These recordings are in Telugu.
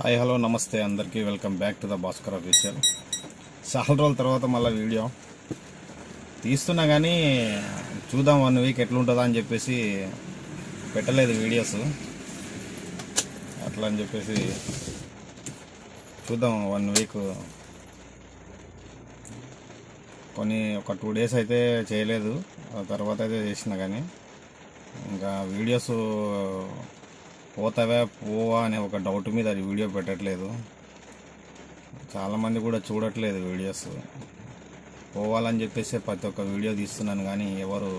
హాయ్ హలో నమస్తే అందరికీ welcome back to the Bhaskar official. చాలా రోజుల తర్వాత మళ్ళీ వీడియో తీస్తున్నా కానీ చూద్దాం 1 వీక్ ఎట్లుంటుందా అని చెప్పేసి పెట్టలేదు వీడియోస్. అట్లా అని చెప్పేసి చూద్దాం 1 వీక్ ఒక 2 డేస్ అయితే చేయలేదు, తర్వాత అయితే చేసిన కానీ ఇంకా వీడియోస్ పోవా అనే ఒక డౌట్ మీద అది వీడియో పెట్టట్లేదు. చాలామంది కూడా చూడట్లేదు వీడియోస్. పోవాలని చెప్పేసి ప్రతి ఒక్క వీడియో తీస్తున్నాను కానీ ఎవరు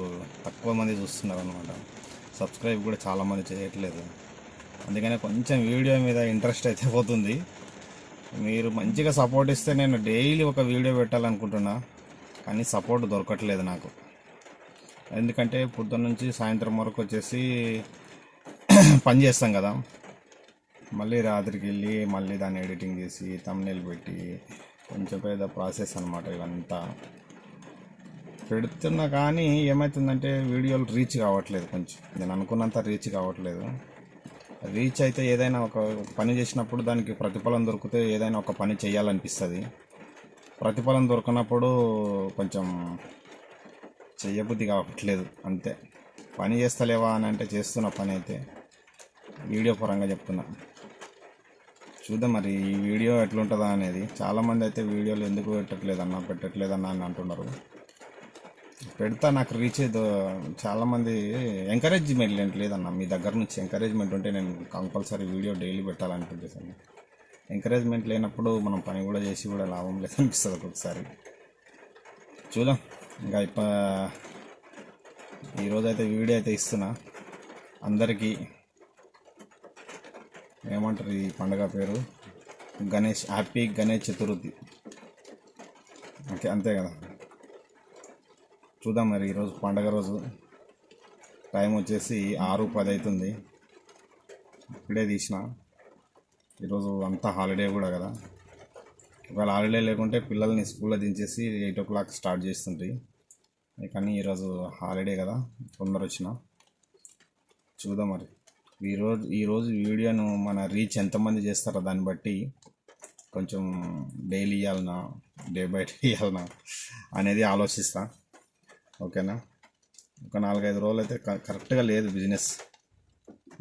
తక్కువ మంది చూస్తున్నారు అనమాట. సబ్స్క్రైబ్ కూడా చాలామంది చేయట్లేదు. అందుకనే కొంచెం వీడియో మీద ఇంట్రెస్ట్ అయితే పోతుంది. మీరు మంచిగా సపోర్ట్ ఇస్తే నేను డైలీ ఒక వీడియో పెట్టాలనుకుంటున్నా, కానీ సపోర్ట్ దొరకట్లేదు నాకు. ఎందుకంటే పొద్దున్న నుంచి సాయంత్రం వరకు వచ్చేసి పని చేస్తాం కదా, మళ్ళీ రాత్రికి వెళ్ళి మళ్ళీ దాన్ని ఎడిటింగ్ చేసి థంబ్నెయిల్ పెట్టి కొంచెం పెద్ద ప్రాసెస్ అనమాట. ఇవంతా పెడుతున్నా కానీ ఏమవుతుందంటే వీడియోలు రీచ్ కావట్లేదు. కొంచెం నేను అనుకున్నంత రీచ్ కావట్లేదు. రీచ్ అయితే ఏదైనా ఒక పని చేసినప్పుడు దానికి ప్రతిఫలం దొరికితే ఏదైనా ఒక పని చేయాలనిపిస్తుంది. ప్రతిఫలం దొరకనప్పుడు కొంచెం చెయ్యబుద్ధి కావట్లేదు. అంతే. పని చేస్తలేవా అని అంటే చేస్తున్న పని అయితే వీడియో పరంగా చెప్తున్నా. చూద్దాం మరి ఈ వీడియో ఎట్లుంటుందా అనేది. చాలామంది అయితే వీడియోలు ఎందుకు పెట్టట్లేదన్నా అని అంటున్నారు. పెడతా, నాకు రీచ్ చాలామంది ఎంకరేజ్మెంట్ లేదన్న. మీ దగ్గర నుంచి ఎంకరేజ్మెంట్ ఉంటే నేను కంపల్సరీ వీడియో డైలీ పెట్టాలనిపించేసాను. ఎంకరేజ్మెంట్ లేనప్పుడు మనం పని కూడా చేసి కూడా లాభం లేదనిపిస్తుంది ఒక్కొక్కసారి. చూద్దాం. ఇంకా ఈరోజైతే వీడియో అయితే ఇస్తున్నా. అందరికీ ఏమంటారు ఈ పండుగ పేరు? హ్యాపీ గణేష్ చతుర్థి. ఓకే, అంతే కదా. చూద్దాం మరి. ఈరోజు పండుగ రోజు టైం వచ్చేసి 6:10 అవుతుంది. ఇప్పుడే తీసిన. ఈరోజు అంతా హాలిడే కూడా కదా. ఒకవేళ హాలిడే లేకుంటే పిల్లల్ని స్కూల్లో దించేసి 8 o'clock స్టార్ట్ చేస్తుంటాయి. కానీ ఈరోజు హాలిడే కదా, తొందర వచ్చిన. చూద్దాం మరి. ఈరోజు వీడియోను మన రీచ్ ఎంతమంది చేస్తారో దాన్ని బట్టి కొంచెం డైలీ ఇవ్వాలన్నా డే బై డే ఇవ్వాలన్నా అనేది ఆలోచిస్తా. ఓకేనా. ఒక 4-5 రోజులు అయితే కరెక్ట్గా లేదు, బిజినెస్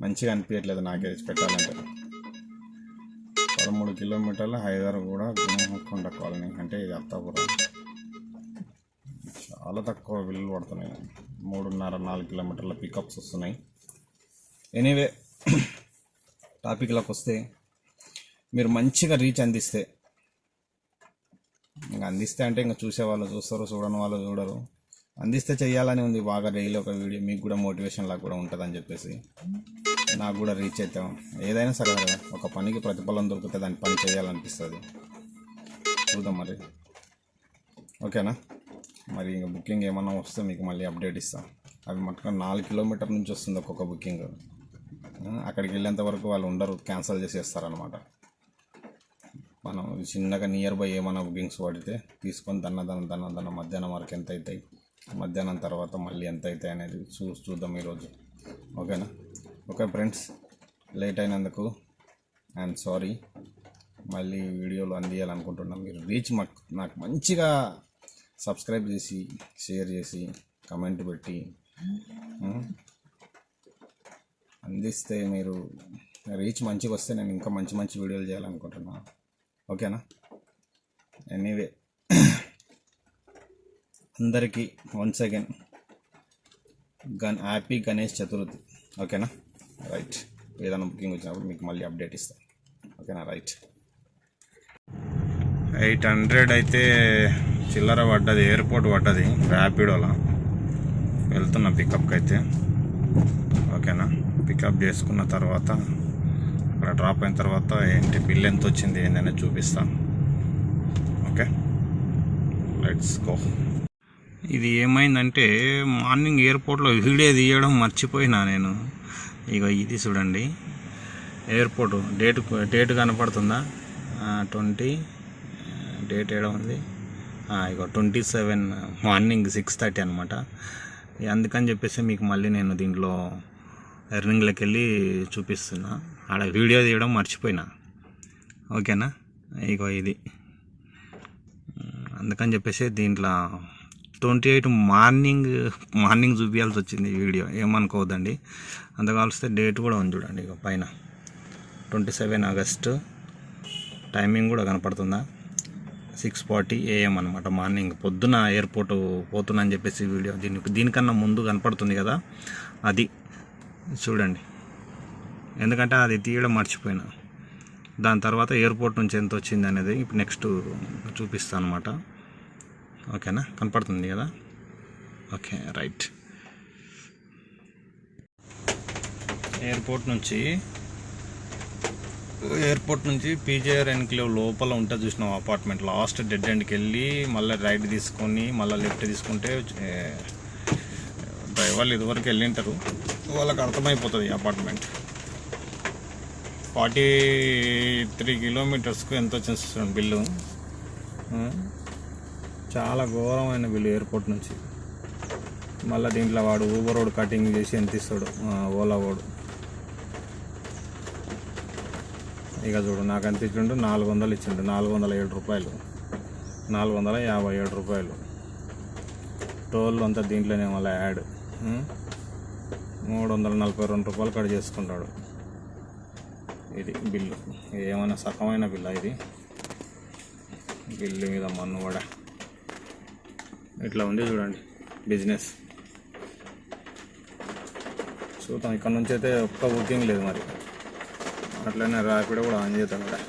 మంచిగా అనిపించట్లేదు నాకైతే పెట్టాలంటే. 13 కిలోమీటర్ల హైదరాబాద్ కూడా గుణకొండ కాలనీ అంటే ఇది అత్తాపురం. చాలా తక్కువ బిల్లులు పడుతున్నాయి. 3.5-4 కిలోమీటర్ల పికప్స్ వస్తున్నాయి. ఎనీవే, టాపిక్లోకి వస్తే, మీరు మంచిగా రీచ్ అందిస్తే అంటే ఇంకా చూసేవాళ్ళు చూస్తారు, చూడని వాళ్ళు చూడరు. అందిస్తే చెయ్యాలని ఉంది బాగా. డైలీ ఒక వీడియో మీకు కూడా మోటివేషన్ లాగా కూడా ఉంటుందని చెప్పేసి నాకు కూడా రీచ్ అవుతాం. ఏదైనా సరే కదా, ఒక పనికి ప్రతిఫలం దొరికితే దాని పని చేయాలనిపిస్తుంది. చూద్దాం మరి. ఓకేనా. మరి ఇంకా బుకింగ్ ఏమన్నా వస్తే మీకు మళ్ళీ అప్డేట్ ఇస్తాం. అవి మటుగా 4 కిలోమీటర్ల నుంచి వస్తుంది ఒక్కొక్క బుకింగ్. అక్కడికి వెళ్ళేంత వరకు వాళ్ళు ఉండరు, క్యాన్సిల్ చేసేస్తారనమాట. మనం చిన్నగా నియర్ బై ఏమైనా బుకింగ్స్ పడితే తీసుకొని దన్న మధ్యాహ్నం వరకు ఎంత అవుతాయి, మధ్యాహ్నం తర్వాత మళ్ళీ ఎంత అవుతాయి అనేది చూద్దాం ఈరోజు. ఓకేనా. ఓకే ఫ్రెండ్స్, లేట్ అయినందుకు ఐఎమ్ సారీ. మళ్ళీ వీడియోలు అందియాలనుకుంటున్నాం. మీరు రీచ్ నాకు మంచిగా సబ్స్క్రైబ్ చేసి, షేర్ చేసి, కమెంట్ పెట్టి అందిస్తే, మీరు రీచ్ మంచిగా వస్తే నేను ఇంకా మంచి వీడియోలు చేయాలనుకుంటున్నాను. ఓకేనా. ఎనీవే, అందరికీ once again happy Ganesh Chaturthi. ఓకేనా. రైట్. ఏదైనా బుకింగ్ వచ్చినప్పుడు మీకు మళ్ళీ అప్డేట్ ఇస్తాను. ఓకేనా. రైట్. 800 అయితే చిల్లర పడ్డది, ఎయిర్పోర్ట్ పడ్డది. ర్యాపిడోలా వెళ్తున్న పికప్కి అయితే. ఓకేనా. పికప్ చేసుకున్న తర్వాత అక్కడ డ్రాప్ అయిన తర్వాత ఏంటి బిల్ ఎంత వచ్చింది ఏంటనేది చూపిస్తాను. Okay, let's go. ఇది ఏమైందంటే మార్నింగ్ ఎయిర్పోర్ట్లో వీడియో తీయడం మర్చిపోయినా నేను. ఇక ఇది చూడండి, ఎయిర్పోర్ట్ డేట్ కనపడుతుందా? 20 డేట్ ఏడా ఉంది? ఇక 27 మార్నింగ్ 6:30 అనమాట. అందుకని చెప్పేసి మీకు మళ్ళీ నేను దీంట్లో ఎర్నింగ్లోకి వెళ్ళి చూపిస్తున్నా. ఆడ వీడియో తీయడం మర్చిపోయినా. ఓకేనా. ఇగో ఇది అందుకని చెప్పేసి దీంట్లో 28 మార్నింగ్ చూపించాల్సి వచ్చింది వీడియో, ఏమనుకోవద్దండి. అందుకాల్స్తే డేట్ కూడా ఉంది చూడండి ఇక పైన 27 ఆగస్టు. టైమింగ్ కూడా కనపడుతుందా, 6:40 AM అనమాట. మార్నింగ్ పొద్దున ఎయిర్పోర్ట్ పోతున్నా అని చెప్పేసి వీడియో దీనికన్నా ముందు కనపడుతుంది కదా, అది చూడండి. ఎందుకంటే అది తీయడం మర్చిపోయినా. దాని తర్వాత ఎయిర్పోర్ట్ నుంచి ఎంత వచ్చింది అనేది ఇప్పుడు నెక్స్ట్ చూపిస్తాను అనమాట. ఓకేనా, కనపడుతుంది కదా. Okay right. ఎయిర్పోర్ట్ నుంచి పీజేఆర్ ఎన్క్లేవ్ లోపల ఉంటుంది చూసినాం అపార్ట్మెంట్. లాస్ట్ డెడ్ ఎండ్కి వెళ్ళి మళ్ళీ రైట్ తీసుకొని మళ్ళీ లెఫ్ట్ తీసుకుంటే డ్రైవర్లు ఇదివరకు వెళ్ళింటారు, వాళ్ళకి అర్థమైపోతుంది ఈ అపార్ట్మెంట్. 43 కిలోమీటర్స్కు ఎంత వచ్చింది బిల్లు. చాలా ఘోరమైన బిల్లు ఎయిర్పోర్ట్ నుంచి. మళ్ళీ దీంట్లో వాడు ఊబర్ రోడ్ కటింగ్ చేసి ఎంత ఇస్తాడు ఓలా వాడు. ఇక చూడు, నాకు ఎంత ఇచ్చిండు, 400 ఇచ్చిండు. 407 రూపాయలు, 457 రూపాయలు. టోల్ అంతా దీంట్లోనే మళ్ళీ యాడ్ 342 రూపాయలు కట్ చేసుకుంటాడు. ఇది బిల్లు. ఏమైనా సకమైన బిల్లా ఇది? బిల్లు మీద మన్ను కూడా ఇట్లా ఉంది చూడండి బిజినెస్. చూద్దాం. ఇక్కడ నుంచి అయితే ఒక్క బుకింగ్ లేదు మరి. అట్లనే ర్యాపిడో కూడా ఆన్ చేద్దాం. కూడా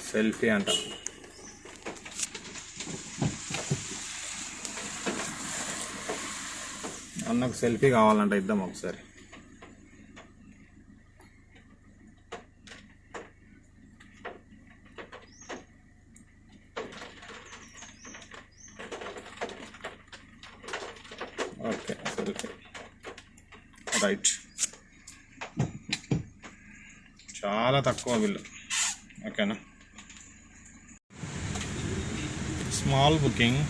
సెల్ఫీ అంట. అన్నకు సెల్ఫీ కావాలంట, ఇద్దాం ఒకసారి. Okay selfie right. చాలా తక్కువ బిల్లు. ఓకేనా. Small booking,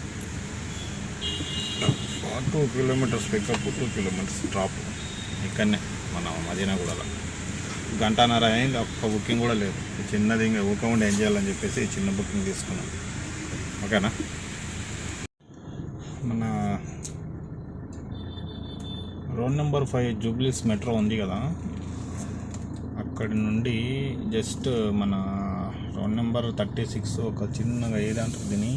2 kilometres pickup, 2 kilometres drop. ఇక్కడనే మన మదీనాగూడలో 1.5 గంట అయింది, ఒక్క బుకింగ్ కూడా లేదు. చిన్నది ఇంకా ఊకకుండా ఏం చేయాలని చెప్పేసి చిన్న బుకింగ్ తీసుకున్నాం. ఓకేనా. మన రోడ్ నెంబర్ 5 జూబ్లీస్ మెట్రో ఉంది కదా, అక్కడి నుండి జస్ట్ మన రోడ్ నెంబర్ 36 ఒక చిన్నగా ఏదంటారు దీన్ని,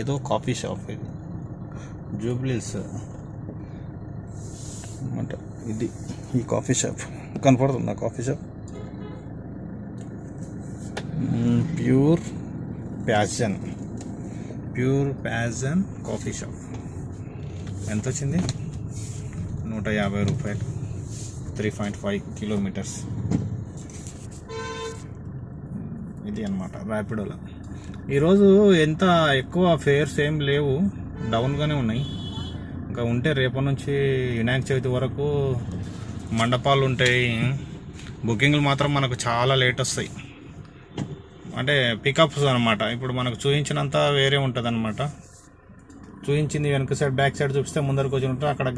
ఏదో కాఫీ షాప్ ఇది జూబ్లీస్ అన్నమాట. ఇది ఈ కాఫీ షాప్ కనపడుతుంది. ఆ coffee shop pure passion coffee shop. ఎంత వచ్చింది? 150 రూపాయలు, 3.5 కిలోమీటర్స్. ఇది అన్నమాట ర్యాపిడోలో. ఈరోజు ఎంత ఎక్కువ ఫేర్స్ ఏం లేవు, డౌన్గానే ఉన్నాయి. ఇంకా ఉంటే రేపటి నుంచి వినాయక చవితి వరకు మండపాలు ఉంటాయి. బుకింగ్లు మాత్రం మనకు చాలా లేట్ వస్తాయి. అంటే పికప్స్ అనమాట. ఇప్పుడు మనకు చూపించినంత వేరే ఉంటుంది అనమాట. చూపించింది వెనక సైడ్ బ్యాక్ సైడ్ చూపిస్తే ముందరికి వచ్చి ఉంటే అక్కడ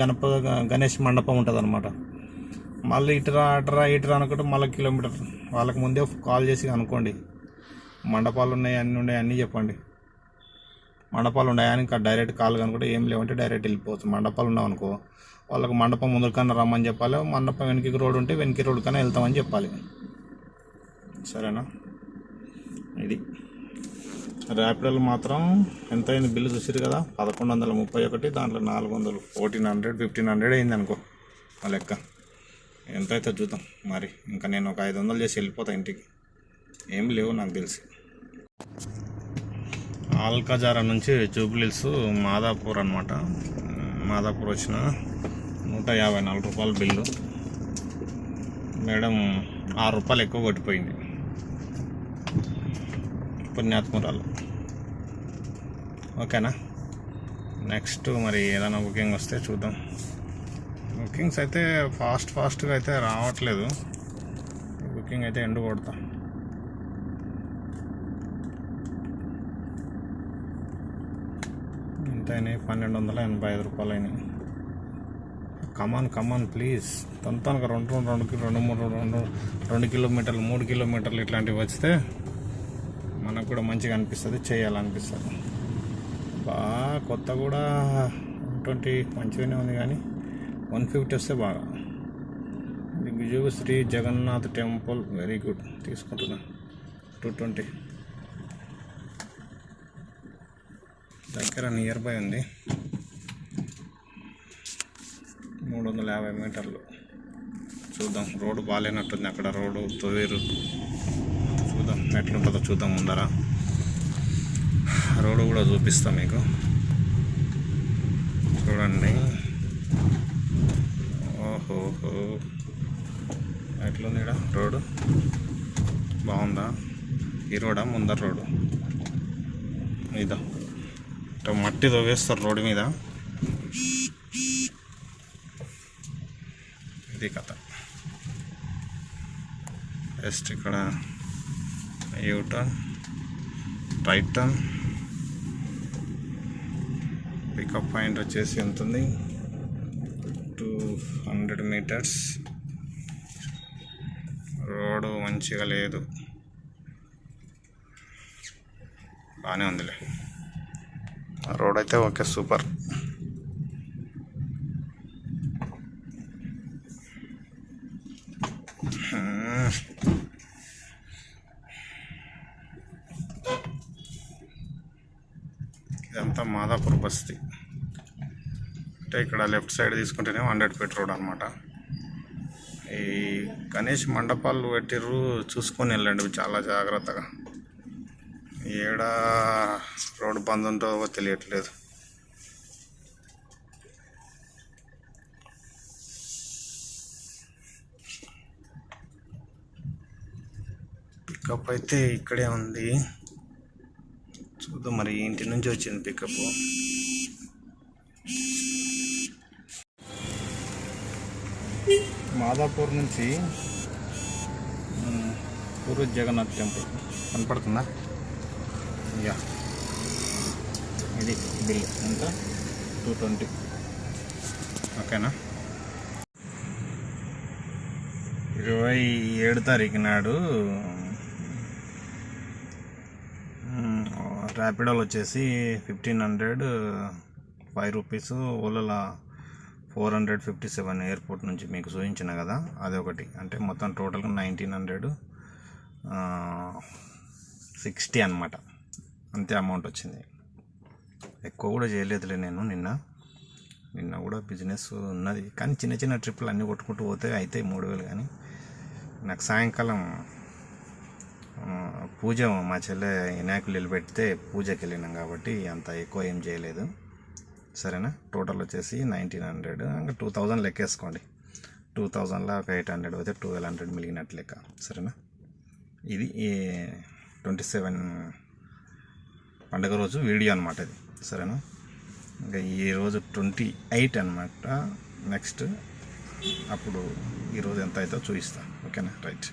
గణేష్ మండపం ఉంటుంది అనమాట. మళ్ళీ ఇటురా అనుకుంటే మళ్ళీ కిలోమీటర్. వాళ్ళకి ముందే కాల్ చేసి అనుకోండి, మండపాలు ఉన్నాయి అన్నీ చెప్పండి. మండపాలు ఉన్నాయని ఇంకా డైరెక్ట్ కాల్ కనుకుంటే ఏం లేవంటే డైరెక్ట్ వెళ్ళిపోవచ్చు. మండపాలు ఉన్నాం అనుకో, వాళ్ళకి మండపం ముందరికన్నా రమ్మని చెప్పాలి, మండపం వెనక్కి రోడ్ ఉంటే వెనక్కి రోడ్ కన్నా వెళ్తామని చెప్పాలి. సరేనా. ఇది ర్యాపిడోలు మాత్రం ఎంత అయింది బిల్లు చూసారు కదా, 1131. దాంట్లో 400, 1400, 1500 అయింది అనుకో ఆ లెక్క. ఎంత అయితే చూద్దాం మరి. ఇంకా నేను ఒక 500 చేసి వెళ్ళిపోతా ఇంటికి. ఏం లేవు నాకు తెలిసి. ఆల్కజారా నుంచి జూబ్లీస్ మాదాపూర్ అనమాట. మాదాపూర్ వచ్చిన 154 రూపాయలు బిల్లు. మేడం 6 రూపాయలు ఎక్కువ కొట్టిపోయింది, పుణ్యాత్మురాలు. ఓకేనా. నెక్స్ట్ మరి ఏదైనా బుకింగ్ వస్తే చూద్దాం. బుకింగ్స్ అయితే ఫాస్ట్గా అయితే రావట్లేదు. బుకింగ్ అయితే ఎండు కొడతా. ఎంత అయినాయి? 1285 రూపాయలు అయినాయి. Come on please. తొంతనగా 2 కిలోమీటర్లు 3 కిలోమీటర్లు ఇట్లాంటివి వస్తే మనకు కూడా మంచిగా అనిపిస్తుంది, చేయాలనిపిస్తుంది. కొత్త కూడా 120 మంచిగానే ఉంది, కానీ 150 వస్తే బాగా. Digvijay Shri Jagannath temple very good, తీసుకుంటున్నా. 220 దగ్గర నియర్ బై ఉంది. 350 మీటర్లు. చూద్దాం, రోడ్డు బాగాలేనట్టుంది అక్కడ, రోడ్డు తొవ్వేరు. చూద్దాం ఎట్లుంటుందో చూద్దాం. ముందర రోడ్డు కూడా చూపిస్తాం మీకు, చూడండి. ఓహోహో, ఎట్లుంది ఇక్కడ రోడ్డు, బాగుందా? ఈ రోడా ముందర రోడ్డు మీద మట్టి తవ్వేస్తారు రోడ్డు మీద. ఇది కథ. జస్ట్ ఇక్కడ U turn, right turn. Pickup point వచ్చేసి ఉంటుంది 200 మీటర్స్. రోడ్డు మంచిగా లేదు, బాగానే ఉందిలే. రోడ్ అయితే ఓకే, సూపర్. ఇదంతా మాదాపూర్ బస్తీ. అంటే ఇక్కడ లెఫ్ట్ సైడ్ తీసుకుంటేనే 100 ఫీట్ రోడ్ అనమాట. ఈ గణేష్ మండపాలు పెట్టిర్రు, చూసుకొని వెళ్ళండి చాలా జాగ్రత్తగా. ఏడ రోడ్డు బంద్ ఉంటుందో తెలియట్లేదు. పికప్ అయితే ఇక్కడే ఉంది, చూద్దాం మరి. ఇంటి నుంచి వచ్చింది పికప్. మాదాపూర్ నుంచి పూరి జగన్నాథ్ టెంపుల్ కనపడుతుందా? యా, ఇది బిల్ ఎంత? 220. ఓకేనా? 27 తారీఖు నాడు ర్యాపిడోలో వచ్చేసి 1500 5 రూపీస్, ఓలాలో 457 ఎయిర్పోర్ట్ నుంచి మీకు చూపించిన కదా, అదొకటి. అంటే మొత్తం టోటల్గా 1960 అనమాట. అంతే అమౌంట్ వచ్చింది. ఎక్కువ కూడా చేయలేదులే నేను. నిన్న కూడా బిజినెస్ ఉన్నది, కానీ చిన్న చిన్న ట్రిప్పులు అన్నీ కొట్టుకుంటూ పోతే అయితే 3000. కానీ నాకు సాయంకాలం పూజ, మా చెల్లె వినాయకులు నిలబెడితే పూజకి వెళ్ళినాం కాబట్టి అంత ఎక్కువ ఏం చేయలేదు. సరేనా? టోటల్ వచ్చేసి 1900, ఇంకా 2000 లెక్కేసుకోండి. 2000లో ఒక 800 అయితే 1200 మిగిలినట్టు లెక్క. సరేనా? ఇది 27 పండుగ రోజు వీడియో అనమాట ఇది. సరేనా? ఇంకా ఈరోజు 28 అనమాట. నెక్స్ట్ అప్పుడు ఈరోజు ఎంత అవుతుందో చూపిస్తా. ఓకేనా? రైట్.